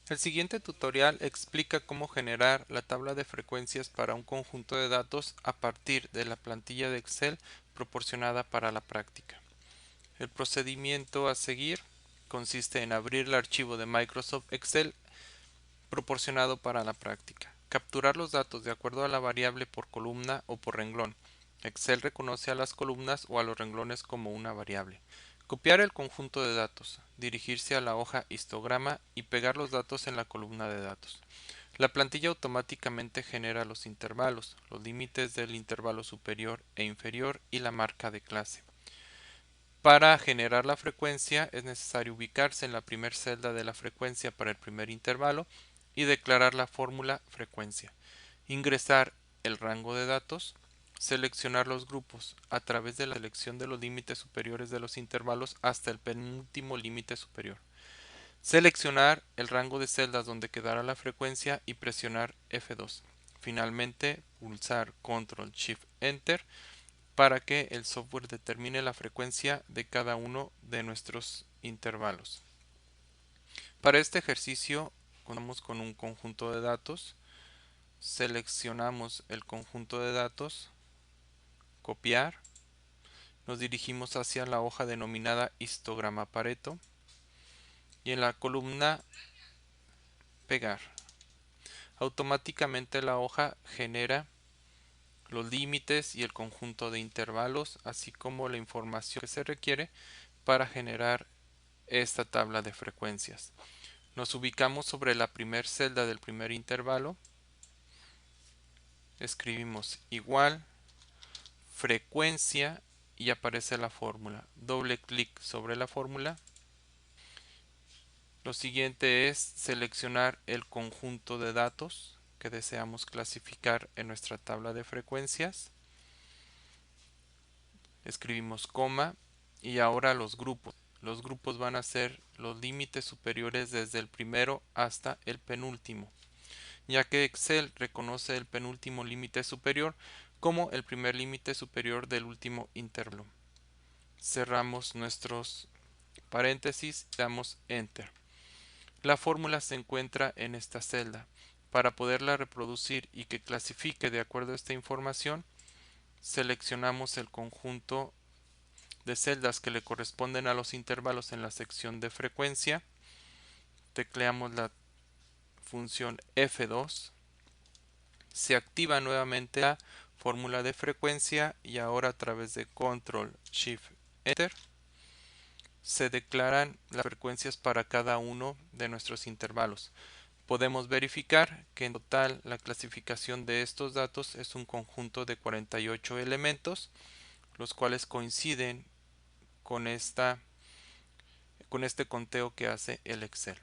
El siguiente tutorial explica cómo generar la tabla de frecuencias para un conjunto de datos a partir de la plantilla de Excel proporcionada para la práctica. El procedimiento a seguir consiste en abrir el archivo de Microsoft Excel proporcionado para la práctica. Capturar los datos de acuerdo a la variable por columna o por renglón. Excel reconoce a las columnas o a los renglones como una variable. Copiar el conjunto de datos, dirigirse a la hoja histograma y pegar los datos en la columna de datos. La plantilla automáticamente genera los intervalos, los límites del intervalo superior e inferior y la marca de clase. Para generar la frecuencia es necesario ubicarse en la primera celda de la frecuencia para el primer intervalo y declarar la fórmula frecuencia. Ingresar el rango de datos, seleccionar los grupos a través de la selección de los límites superiores de los intervalos hasta el penúltimo límite superior. Seleccionar el rango de celdas donde quedará la frecuencia y presionar F2. Finalmente, pulsar Control Shift Enter para que el software determine la frecuencia de cada uno de nuestros intervalos. Para este ejercicio contamos con un conjunto de datos, seleccionamos el conjunto de datos, copiar, nos dirigimos hacia la hoja denominada histograma Pareto y en la columna pegar. Automáticamente la hoja genera los límites y el conjunto de intervalos, así como la información que se requiere para generar esta tabla de frecuencias. Nos ubicamos sobre la primera celda del primer intervalo, escribimos igual, frecuencia y aparece la fórmula. Doble clic sobre la fórmula. Lo siguiente es seleccionar el conjunto de datos que deseamos clasificar en nuestra tabla de frecuencias. Escribimos coma y ahora los grupos. Los grupos van a ser los límites superiores desde el primero hasta el penúltimo, ya que Excel reconoce el penúltimo límite superior como el primer límite superior del último intervalo. Cerramos nuestros paréntesis y damos Enter. La fórmula se encuentra en esta celda. Para poderla reproducir y que clasifique de acuerdo a esta información, seleccionamos el conjunto de celdas que le corresponden a los intervalos en la sección de frecuencia, tecleamos la función F2, se activa nuevamente la fórmula de frecuencia y ahora a través de Control Shift Enter se declaran las frecuencias para cada uno de nuestros intervalos. Podemos verificar que en total la clasificación de estos datos es un conjunto de 48 elementos, los cuales coinciden con este conteo que hace el Excel.